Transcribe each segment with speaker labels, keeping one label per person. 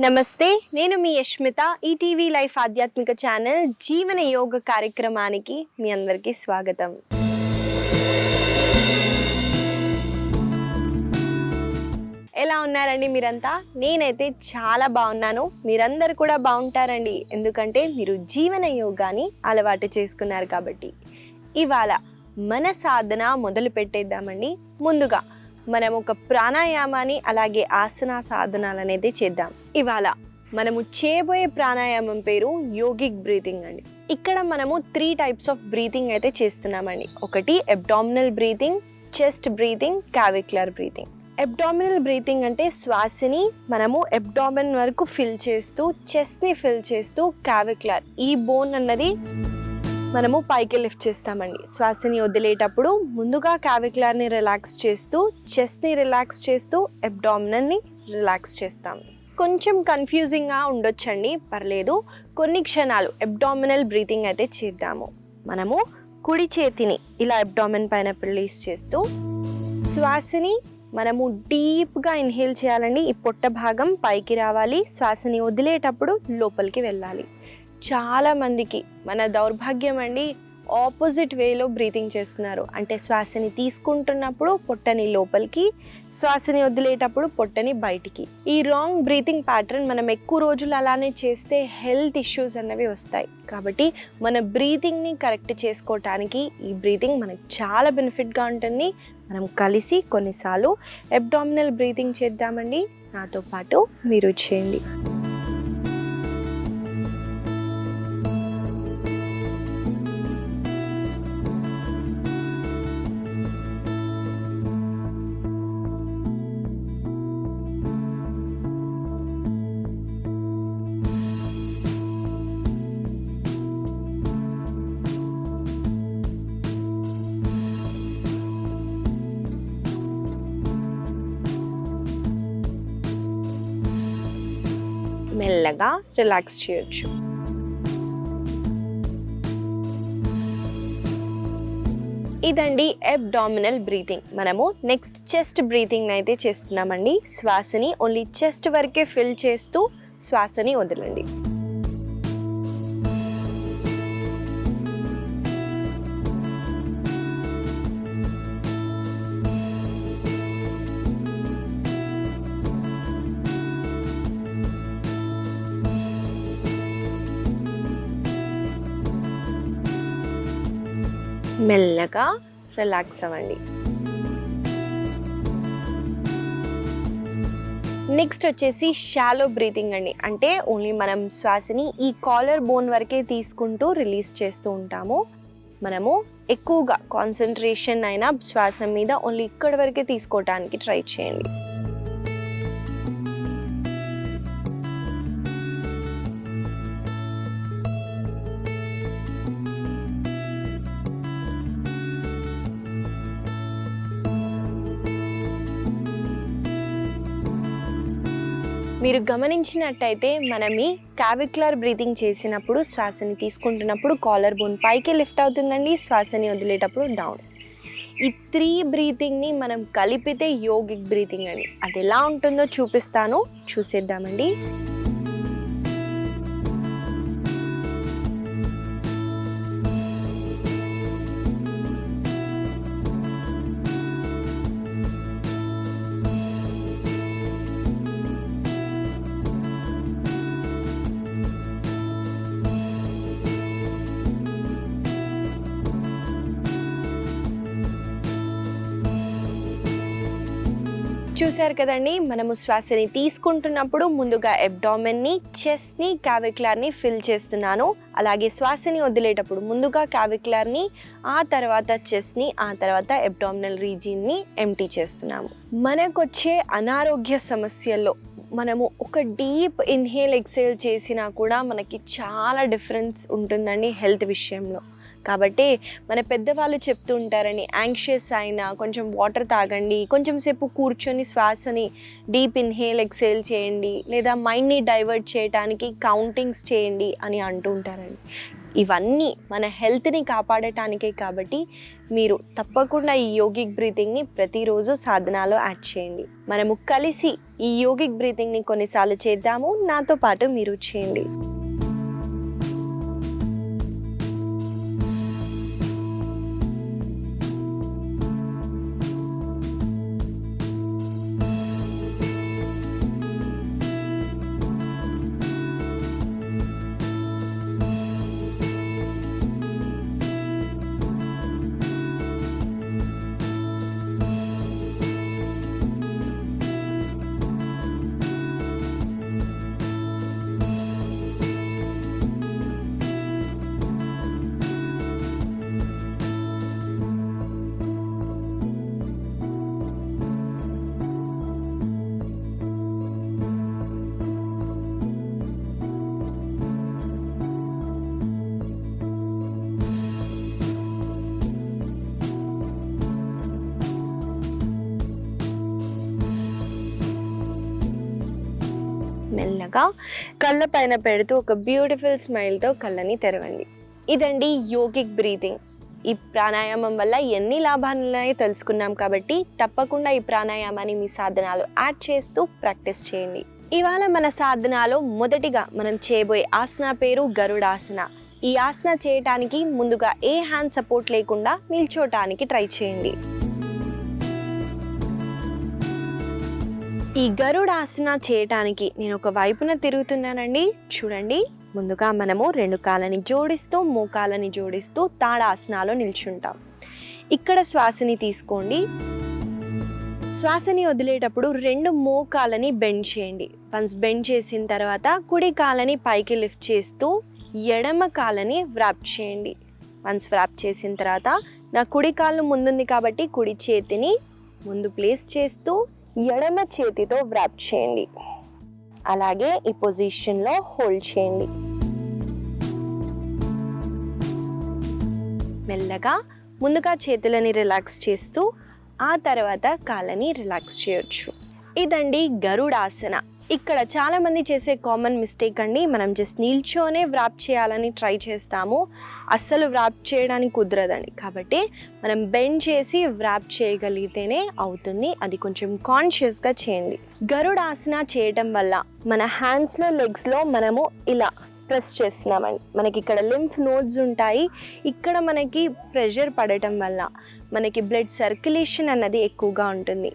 Speaker 1: నమస్తే, నేను మీ యష్మిత. ETV life ఆధ్యాత్మిక ఛానల్ జీవన యోగ కార్యక్రమానికి మీ అందరికీ స్వాగతం. ఎలా ఉన్నారండి మీరంతా? నేనైతే చాలా బాగున్నాను. మీరందరూ కూడా బాగుంటారండి, ఎందుకంటే మీరు జీవన యోగాని అలవాటు చేసుకున్నారు కాబట్టి. ఇవాళ మన సాధన మొదలు పెట్టేద్దామండి. ముందుగా మనం ఒక ప్రాణాయామాన్ని అలాగే ఆసన సాధనాలు అనేది చేద్దాం. ఇవాళ మనము చేయబోయే ప్రాణాయామం పేరు యోగిక్ బ్రీతింగ్ అండి. ఇక్కడ మనము 3 టైప్స్ ఆఫ్ బ్రీతింగ్ అయితే చేస్తున్నామండి. ఒకటి abdominal breathing, chest breathing, clavicular breathing. Abdominal breathing అంటే శ్వాసని మనము అబ్డామిన్ వరకు ఫిల్ చేస్తూ, చెస్ట్ని ఫిల్ చేస్తూ, క్యావిక్యులర్ ఈ బోన్ అన్నది మనము పైకి లిఫ్ట్ చేస్తామండి. శ్వాసని వదిలేటప్పుడు ముందుగా క్యావిక్యులర్ని రిలాక్స్ చేస్తూ, చెస్ట్ని రిలాక్స్ చేస్తూ, అబ్డామినల్ని రిలాక్స్ చేస్తాం. కొంచెం కన్ఫ్యూజింగ్గా ఉండొచ్చండి, పర్లేదు. కొన్ని క్షణాలు అబ్డామినల్ బ్రీతింగ్ అయితే చేద్దాము. మనము కుడి చేతిని ఇలా అబ్డామిన్ పైన రిలీజ్ చేస్తూ శ్వాసని మనము డీప్గా ఇన్హేల్ చేయాలండి. ఈ పొట్ట భాగం పైకి రావాలి. శ్వాసని వదిలేటప్పుడు లోపలికి వెళ్ళాలి. చాలామందికి మన దౌర్భాగ్యం అండి, ఆపోజిట్ వేలో బ్రీతింగ్ చేస్తున్నారు. అంటే శ్వాసని తీసుకుంటున్నప్పుడు పొట్టని లోపలికి, శ్వాసని వదిలేటప్పుడు పొట్టని బయటికి. ఈ రాంగ్ బ్రీతింగ్ ప్యాటర్న్ మనం ఎక్కువ రోజులు అలానే చేస్తే హెల్త్ ఇష్యూస్ అన్నవి వస్తాయి. కాబట్టి మన బ్రీతింగ్ని కరెక్ట్ చేసుకోవటానికి ఈ బ్రీతింగ్ మనకు చాలా బెనిఫిట్గా ఉంటుంది. మనం కలిసి కొన్నిసార్లు అబ్డామినల్ బ్రీతింగ్ చేద్దామండి. నాతో పాటు మీరు చేయండి. మెల్లగా రిలాక్స్ చేయొచ్చు. ఇదండి అబ్డామినల్ బ్రీతింగ్. మనము నెక్స్ట్ చెస్ట్ బ్రీతింగ్ అయితే చేస్తున్నామండి. శ్వాసని ఓన్లీ చెస్ట్ వరకే ఫిల్ చేస్తూ శ్వాసని వదలండి. మెల్లగా రిలాక్స్ అవ్వండి. నెక్స్ట్ వచ్చేసి షాలో బ్రీతింగ్ అండి. అంటే ఓన్లీ మనం శ్వాసని ఈ కాలర్ బోన్ వరకే తీసుకుంటూ రిలీజ్ చేస్తూ ఉంటాము. మనము ఎక్కువగా కాన్సన్ట్రేషన్ అయినా శ్వాస మీద ఓన్లీ ఇక్కడ వరకే తీసుకోవటానికి ట్రై చేయండి. మీరు గమనించినట్టయితే మనం ఈ క్యావిక్యులర్ బ్రీతింగ్ చేసినప్పుడు శ్వాసని తీసుకుంటున్నప్పుడు కాలర్ బోన్ పైకి లిఫ్ట్ అవుతుందండి, శ్వాసని వదిలేటప్పుడు డౌన్. ఈ 3 బ్రీతింగ్ని మనం కలిపితే యోగిక్ బ్రీతింగ్ అండి. అది ఎలా ఉంటుందో చూపిస్తాను, చూసేద్దామండి. చూశారు కదండి, మనము శ్వాసని తీసుకుంటున్నప్పుడు ముందుగా అబ్డామిన్ని, చెస్ట్ని, క్యావిక్యులర్ని ఫిల్ చేస్తున్నాను. అలాగే శ్వాసని వదిలేటప్పుడు ముందుగా క్యావిక్యులర్ని, ఆ తర్వాత చెస్ట్ని, ఆ తర్వాత అబ్డామినల్ రీజియన్ని ఎంప్టీ చేస్తున్నాము. మనకొచ్చే అనారోగ్య సమస్యల్లో మనము ఒక డీప్ ఇన్హేల్ ఎక్సేల్ చేసినా కూడా మనకి చాలా డిఫరెన్స్ ఉంటుందండి హెల్త్ విషయంలో. కాబట్టి మన పెద్దవాళ్ళు చెప్తూ ఉంటారని, యాంగ్షియస్ అయినా కొంచెం వాటర్ తాగండి, కొంచెం సేపు కూర్చొని శ్వాసని డీప్ ఇన్హేల్ ఎక్సేల్ చేయండి, లేదా మైండ్ని డైవర్ట్ చేయడానికి కౌంటింగ్స్ చేయండి అని అంటూ ఉంటారండి. ఇవన్నీ మన హెల్త్ని కాపాడటానికే కాబట్టి మీరు తప్పకుండా ఈ యోగిక్ బ్రీతింగ్ని ప్రతిరోజు సాధనాలో యాడ్ చేయండి. మనము కలిసి ఈ యోగిక్ బ్రీతింగ్ని కొన్నిసార్లు చేద్దాము. నాతో పాటు మీరు చేయండి. మెల్లగా కళ్ళ పైన పెడుతూ ఒక బ్యూటిఫుల్ స్మైల్తో కళ్ళని తెరవండి. ఇదండి యోగిక్ బ్రీతింగ్. ఈ ప్రాణాయామం వల్ల ఎన్ని లాభాలు ఉన్నాయో తెలుసుకున్నాం కాబట్టి తప్పకుండా ఈ ప్రాణాయామాన్ని మీ సాధనాలు యాడ్ చేస్తూ ప్రాక్టీస్ చేయండి. ఇవాళ మన సాధనాలో మొదటిగా మనం చేయబోయే ఆసన పేరు గరుడాసన. ఈ ఆసన చేయటానికి ముందుగా ఏ హ్యాండ్ సపోర్ట్ లేకుండా నిల్చోటానికి ట్రై చేయండి. ఈ గరుడాసన చేయటానికి నేను ఒక వైపున తిరుగుతున్నానండి. చూడండి, ముందుగా మనము 2 కాళ్ళని జోడిస్తూ మోకాళ్ళని జోడిస్తూ తాడాసనాలో నిల్చుంటాం. ఇక్కడ శ్వాసని తీసుకోండి. శ్వాసని వదిలేటప్పుడు 2 మోకాళ్ళని బెండ్ చేయండి. వన్స్ బెండ్ చేసిన తర్వాత కుడి కాళ్ళని పైకి లిఫ్ట్ చేస్తూ ఎడమ కాళ్ళని వ్రాప్ చేయండి. వన్స్ వ్రాప్ చేసిన తర్వాత నా కుడి కాళ్ళు ముందుంది కాబట్టి కుడి చేతిని ముందు ప్లేస్ చేస్తూ ఎడమ చేతితో వ్రాప్ చేయండి. అలాగే ఈ పొజిషన్లో హోల్డ్ చేయండి. మెల్లగా ముందుగా చేతులని రిలాక్స్ చేస్తూ ఆ తర్వాత కాళ్ళని రిలాక్స్ చేయొచ్చు. ఇదండి గరుడాసన. ఇక్కడ చాలామంది చేసే కామన్ మిస్టేక్ అండి, మనం జస్ట్ నిల్చోనే వ్రాప్ చేయాలని ట్రై చేస్తాము. అస్సలు వ్రాప్ చేయడానికి కుదరదండి. కాబట్టి మనం బెండ్ చేసి వ్రాప్ చేయగలిగితేనే అవుతుంది. అది కొంచెం కాన్షియస్గా చేయండి. గరుడాసన చేయటం వల్ల మన హ్యాండ్స్లో లెగ్స్లో మనము ఇలా ప్రెస్ చేస్తున్నామండి. మనకి ఇక్కడ లింఫ్ నోడ్స్ ఉంటాయి. ఇక్కడ మనకి ప్రెషర్ పడటం వల్ల మనకి బ్లడ్ సర్క్యులేషన్ అన్నది ఎక్కువగా ఉంటుంది.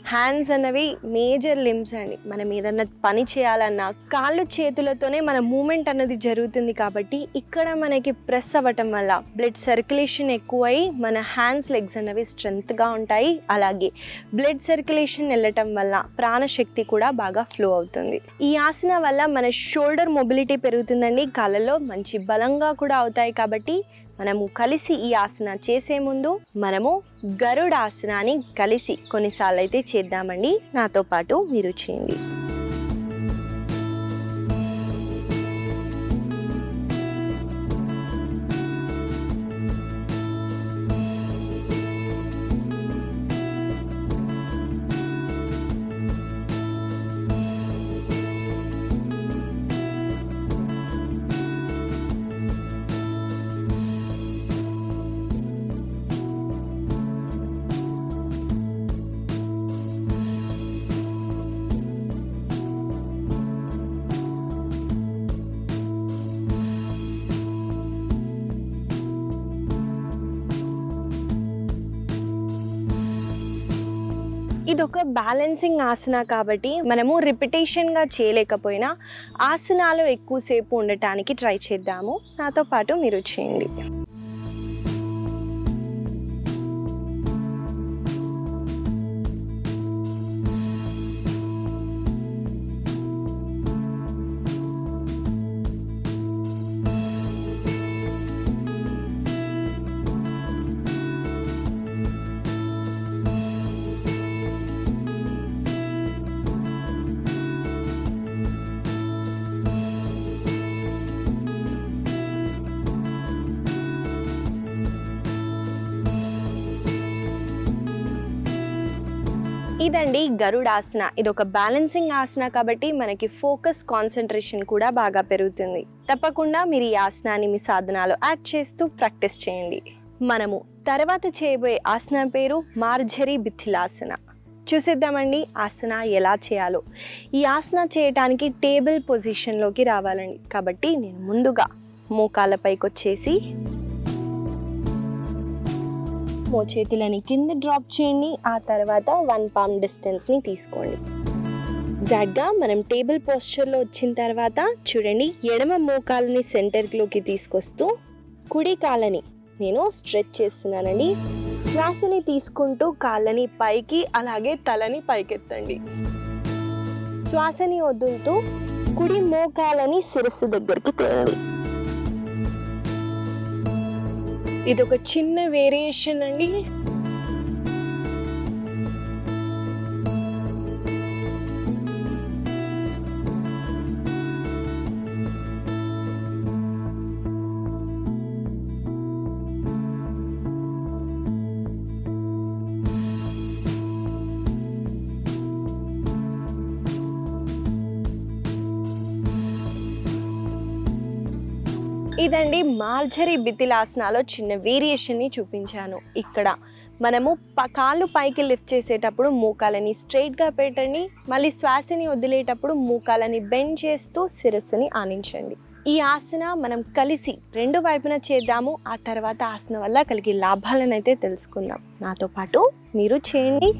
Speaker 1: హ్యాండ్స్ అన్నవి మేజర్ లిమ్స్ అండి. మనం ఏదన్నా పని చేయాలన్నా కాళ్ళు చేతులతోనే మన మూమెంట్ అన్నది జరుగుతుంది. కాబట్టి ఇక్కడ మనకి ప్రెస్ అవ్వటం వల్ల బ్లడ్ సర్క్యులేషన్ ఎక్కువై మన హ్యాండ్స్ లెగ్స్ అన్నవి స్ట్రెంగ్త్గా ఉంటాయి. అలాగే బ్లడ్ సర్క్యులేషన్ వెళ్ళటం వల్ల ప్రాణశక్తి కూడా బాగా ఫ్లో అవుతుంది. ఈ ఆసన వల్ల మన షోల్డర్ మొబిలిటీ పెరుగుతుందండి. కాళ్ళలో మంచి బలంగా కూడా అవుతాయి. కాబట్టి మనము కలిసి ఈ ఆసన చేసే ముందు మనము గరుడాసనాన్ని కలిసి కొన్నిసార్లు అయితే చేద్దామండి. నాతో పాటు మీరు చేయండి. ఇదొక బ్యాలెన్సింగ్ ఆసన కాబట్టి మనము రిపిటేషన్గా చేయలేకపోయినా ఆసనాలు ఎక్కువసేపు ఉండటానికి ట్రై చేద్దాము. నాతో పాటు మీరు చేయండి. ఇదండి గరుడాసన. ఇది ఒక బ్యాలెన్సింగ్ ఆసన కాబట్టి మనకి ఫోకస్, కాన్సన్ట్రేషన్ కూడా బాగా పెరుగుతుంది. తప్పకుండా మీరు ఈ ఆసనాన్ని మీ సాధనాలో యాడ్ చేస్తూ ప్రాక్టీస్ చేయండి. మనము తర్వాత చేయబోయే ఆసన పేరు మార్ఝరి బిథిలాసన. చూసేద్దామండి ఆసన ఎలా చేయాలో. ఈ ఆసన చేయడానికి టేబుల్ పొజిషన్లోకి రావాలండి. కాబట్టి నేను ముందుగా మోకాళ్ళ పైకి వచ్చేసి మోచేతులని కింద డ్రాప్ చేయండి. ఆ తర్వాత 1 పామ్ డిస్టెన్స్ని తీసుకోండి. ఎగ్జాక్ట్గా మనం టేబుల్ పోస్చర్లో వచ్చిన తర్వాత చూడండి, ఎడమ మోకాలని సెంటర్లోకి తీసుకొస్తూ కుడి కాళ్ళని నేను స్ట్రెచ్ చేస్తున్నానండి. శ్వాసని తీసుకుంటూ కాళ్ళని పైకి అలాగే తలని పైకెత్తండి. శ్వాసని వదులుతూ కుడి మోకాలని శిరస్సు దగ్గరికి తేండి. ఇది ఒక చిన్న వేరియేషన్ అండి. ఇదండి మార్ఝరి బిథిలాసనాలో చిన్న వేరియేషన్ని చూపించాను. ఇక్కడ మనము కాళ్ళు పైకి లిఫ్ట్ చేసేటప్పుడు మోకాలని స్ట్రైట్గా పెట్టండి. మళ్ళీ శ్వాసని వదిలేటప్పుడు మోకాలని బెండ్ చేస్తూ శిరస్సుని ఆనించండి. ఈ ఆసన మనం కలిసి 2 వైపున చేద్దాము. ఆ తర్వాత ఆసన వల్ల కలిగే లాభాలను అయితే తెలుసుకుందాం. నాతో పాటు మీరు చేయండి.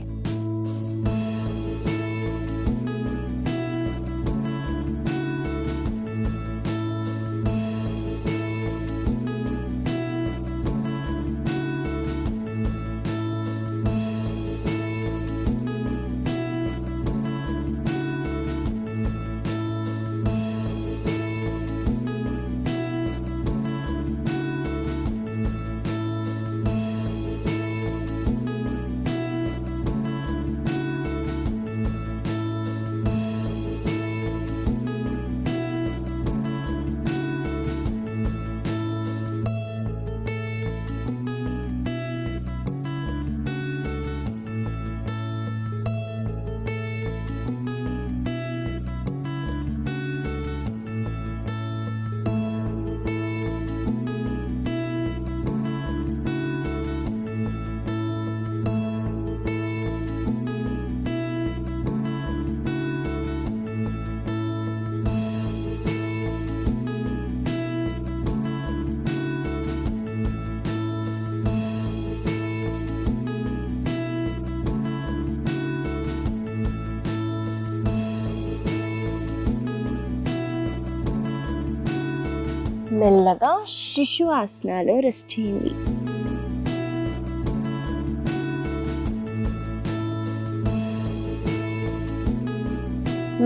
Speaker 1: మెల్లగా శిశు ఆసనాలో రెస్ట్ చేయండి.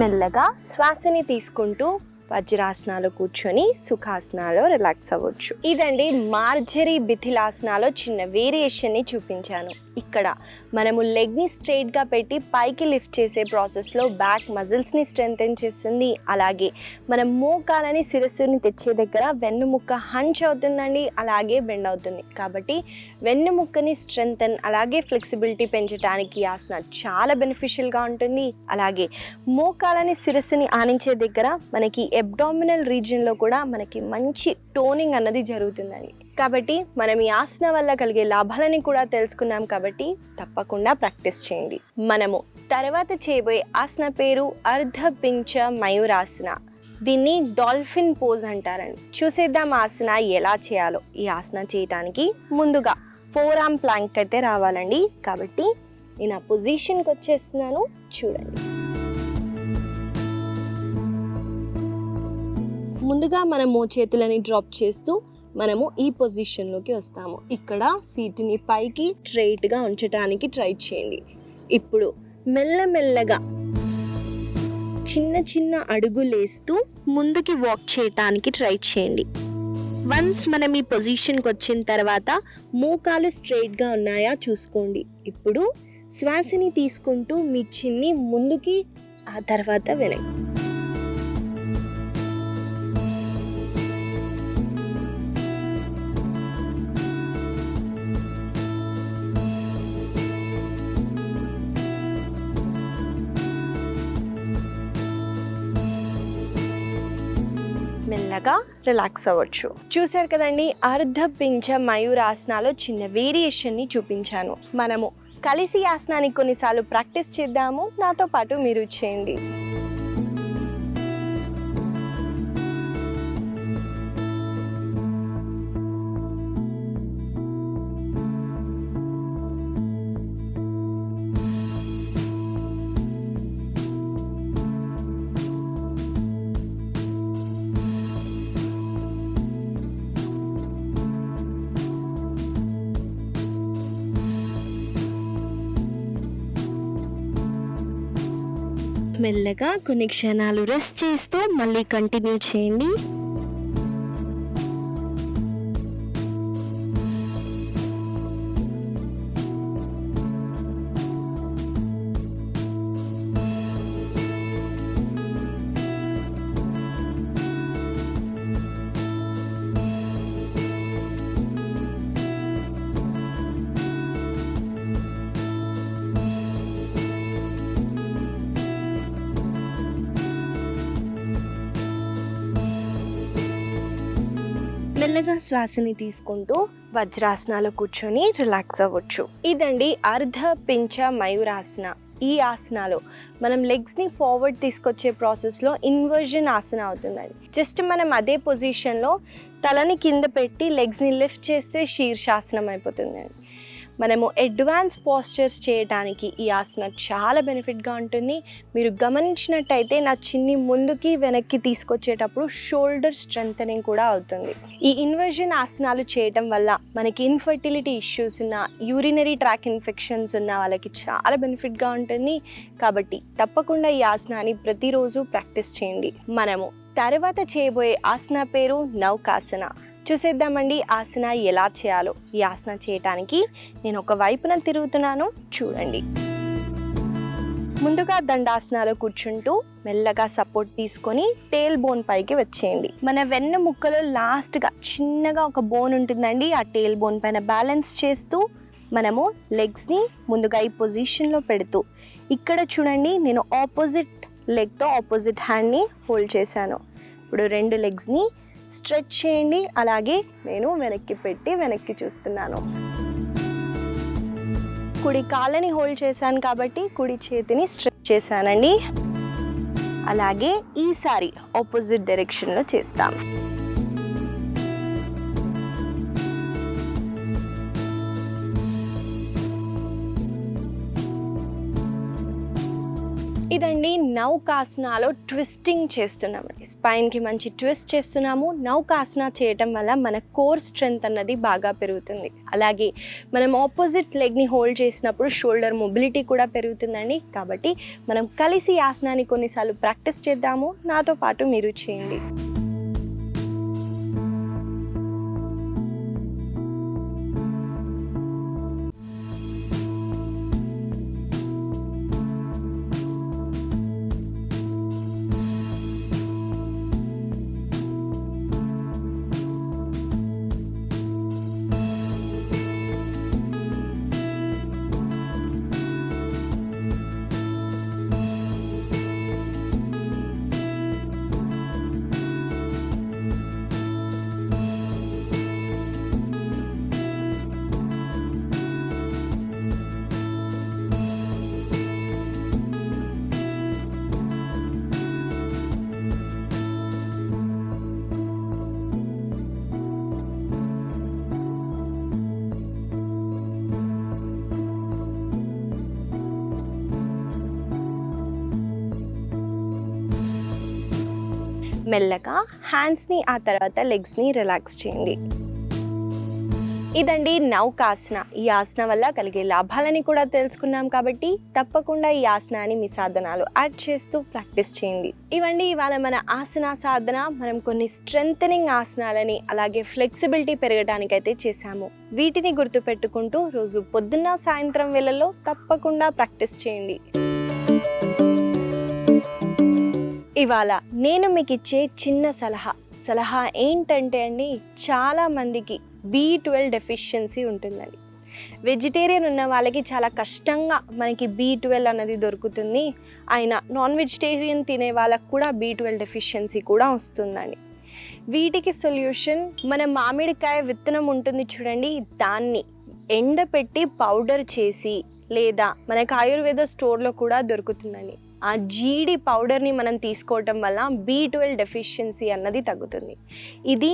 Speaker 1: మెల్లగా శ్వాసని తీసుకుంటూ వజ్రాసనాలో కూర్చొని సుఖాసనాలో రిలాక్స్ అవ్వచ్చు. ఇదండి మార్ఝరి బిథిలాసనాలో చిన్న వేరియేషన్ని చూపించాను. ఇక్కడ మనము లెగ్ని స్ట్రైట్గా పెట్టి పైకి లిఫ్ట్ చేసే ప్రాసెస్లో బ్యాక్ మజిల్స్ని స్ట్రెంథెన్ చేస్తుంది. అలాగే మనం మోకాలని శిరస్సుని తెచ్చే దగ్గర వెన్నుముక్క హంచ్ అవుతుందండి, అలాగే బెండ్ అవుతుంది. కాబట్టి వెన్నుముక్కని స్ట్రెంథెన్ అలాగే ఫ్లెక్సిబిలిటీ పెంచడానికి ఆసన చాలా బెనిఫిషియల్గా ఉంటుంది. అలాగే మోకాలని శిరస్సుని ఆనించే దగ్గర మనకి అబ్డామినల్ రీజియన్లో కూడా మనకి మంచి టోనింగ్ అన్నది జరుగుతుందండి. కాబట్టి మనం ఈ ఆసన వల్ల కలిగే లాభాలని కూడా తెలుసుకున్నాం. కాబట్టి తప్పకుండా ప్రాక్టీస్ చేయండి. మనము తర్వాత చేయబోయే ఆసన పేరు అర్ధపించ మయూరాసన. దీన్ని డాల్ఫిన్ పోజ్ అంటారండి. చూసేద్దాం ఆసన ఎలా చేయాలో. ఈ ఆసన చేయడానికి ముందుగా 4 ఆర్మ్ ప్లాంక్ అయితే రావాలండి. కాబట్టి నేను ఆ పొజిషన్కి వచ్చేస్తున్నాను, చూడండి. ముందుగా మనం మోచేతులని డ్రాప్ చేస్తూ మనము ఈ పొజిషన్లోకి వస్తాము. ఇక్కడ సీటుని పైకి స్ట్రైట్గా ఉంచడానికి ట్రై చేయండి. ఇప్పుడు మెల్లమెల్లగా చిన్న చిన్న అడుగులేస్తూ ముందుకి వాక్ చేయటానికి ట్రై చేయండి. వన్స్ మనం ఈ పొజిషన్కి వచ్చిన తర్వాత మోకాలు స్ట్రైట్గా ఉన్నాయా చూసుకోండి. ఇప్పుడు శ్వాసని తీసుకుంటూ మీ చిన్ని ముందుకి, ఆ తర్వాత వెనక్కి. మెల్లగా రిలాక్స్ అవ్వచ్చు. చూసారు కదండి, అర్ధ పింఛ మయూరాసనాలో చిన్న వేరియేషన్ని చూపించాను. మనము కలిసి ఆసనాన్ని కొన్నిసార్లు ప్రాక్టీస్ చేద్దాము. నాతో పాటు మీరు చేయండి. మెల్లగా కొన్ని క్షణాలు రెస్ట్ చేస్తూ మళ్ళీ కంటిన్యూ చేయండి. మెల్లగా శ్వాసని తీసుకుంటూ వజ్రాసనాలో కూర్చొని రిలాక్స్ అవ్వచ్చు. ఇదండి అర్ధ పింఛ మయూరాసన. ఈ ఆసనాలో మనం లెగ్స్ని ఫార్వర్డ్ తీసుకొచ్చే ప్రాసెస్లో ఇన్వర్జన్ ఆసన అవుతుందండి. జస్ట్ మనం అదే పొజిషన్లో తలని కింద పెట్టి లెగ్స్ని లిఫ్ట్ చేస్తే శీర్షాసనం అయిపోతుందండి. మనము అడ్వాన్స్ పోస్చర్స్ చేయడానికి ఈ ఆసన చాలా బెనిఫిట్గా ఉంటుంది. మీరు గమనించినట్టయితే నా చిన్ని ముందుకి వెనక్కి తీసుకొచ్చేటప్పుడు షోల్డర్ స్ట్రెంథనింగ్ కూడా అవుతుంది. ఈ ఇన్వర్జన్ ఆసనాలు చేయటం వల్ల మనకి ఇన్ఫర్టిలిటీ ఇష్యూస్ ఉన్న, యూరినరీ ట్రాక్ ఇన్ఫెక్షన్స్ ఉన్న వాళ్ళకి చాలా బెనిఫిట్గా ఉంటుంది. కాబట్టి తప్పకుండా ఈ ఆసనాన్ని ప్రతిరోజు ప్రాక్టీస్ చేయండి. మనము తర్వాత చేయబోయే ఆసన పేరు నౌకాసన. చూసేద్దామండి ఆసన ఎలా చేయాలో. ఈ ఆసన చేయటానికి నేను ఒక వైపున తిరుగుతున్నాను, చూడండి. ముందుగా దండాసనాలో కూర్చుంటూ మెల్లగా సపోర్ట్ తీసుకొని టేల్ బోన్ పైకి వచ్చేయండి. మన వెన్ను ముక్కలో లాస్ట్గా చిన్నగా ఒక బోన్ ఉంటుందండి. ఆ టేల్ బోన్ పైన బ్యాలెన్స్ చేస్తూ మనము లెగ్స్ని ముందుగా ఈ పొజిషన్లో పెడుతూ, ఇక్కడ చూడండి నేను ఆపోజిట్ లెగ్తో ఆపోజిట్ హ్యాండ్ని హోల్డ్ చేశాను. ఇప్పుడు రెండు లెగ్స్ని స్ట్రెచ్ చేయండి. అలాగే నేను వెనక్కి పెట్టి వెనక్కి చూస్తున్నాను. కుడి కాళ్ళని హోల్డ్ చేశాను కాబట్టి కుడి చేతిని స్ట్రెచ్ చేశానండి. అలాగే ఈసారి ఆపోజిట్ డైరెక్షన్లో చేస్తాం. ఇదండి నౌకాసనాలో ట్విస్టింగ్ చేస్తున్నామండి. స్పైన్కి మంచి ట్విస్ట్ చేస్తున్నాము. నౌకాసన చేయటం వల్ల మన కోర్ స్ట్రెంగ్త్ అన్నది బాగా పెరుగుతుంది. అలాగే మనం ఆపోజిట్ లెగ్ని హోల్డ్ చేసినప్పుడు షోల్డర్ మొబిలిటీ కూడా పెరుగుతుందండి. కాబట్టి మనం కలిసి ఆసనాన్ని కొన్నిసార్లు ప్రాక్టీస్ చేద్దాము. నాతో పాటు మీరు చేయండి. మెల్లగా హ్యాండ్స్ని ఆ తర్వాత లెగ్స్ని రిలాక్స్ చేయండి. ఇదండి నౌకాసన. ఈ ఆసన వల్ల కలిగే లాభాలని కూడా తెలుసుకున్నాం కాబట్టి తప్పకుండా ఈ ఆసనాన్ని మీ సాధనాలు యాడ్ చేస్తూ ప్రాక్టీస్ చేయండి. ఇవండి ఇవాళ మన ఆసన సాధన. మనం కొన్ని స్ట్రెంథనింగ్ ఆసనాలని అలాగే ఫ్లెక్సిబిలిటీ పెరగడానికైతే చేశాము. వీటిని గుర్తుపెట్టుకుంటూ రోజు పొద్దున్న సాయంత్రం వేళల్లో తప్పకుండా ప్రాక్టీస్ చేయండి. ఇవాళ నేను మీకు ఇచ్చే చిన్న సలహా ఏంటంటే అండి, చాలామందికి B12 డెఫిషియన్సీ ఉంటుందండి. వెజిటేరియన్ ఉన్న వాళ్ళకి చాలా కష్టంగా మనకి B12 అన్నది దొరుకుతుంది. అయినా నాన్ వెజిటేరియన్ తినే వాళ్ళకు కూడా B12 డెఫిషియన్సీ కూడా వస్తుందండి. వీటికి సొల్యూషన్ మన మామిడికాయ విత్తనం ఉంటుంది చూడండి, దాన్ని ఎండపెట్టి పౌడర్ చేసి, లేదా మనకు ఆయుర్వేద స్టోర్లో కూడా దొరుకుతుందండి, ఆ జీడి పౌడర్ని మనం తీసుకోవటం వల్ల B12 డెఫిషియన్సీ అన్నది తగ్గుతుంది. ఇది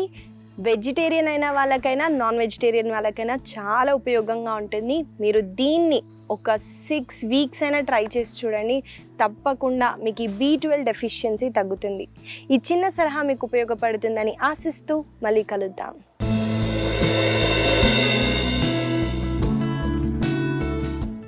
Speaker 1: వెజిటేరియన్ అయిన వాళ్ళకైనా నాన్ వెజిటేరియన్ వాళ్ళకైనా చాలా ఉపయోగంగా ఉంటుంది. మీరు దీన్ని ఒక 6 వీక్స్ అయినా ట్రై చేసి చూడండి, తప్పకుండా మీకు ఈ B12 డెఫిషియన్సీ తగ్గుతుంది. ఈ చిన్న సలహా మీకు ఉపయోగపడుతుందని ఆశిస్తూ మళ్ళీ కలుద్దాం.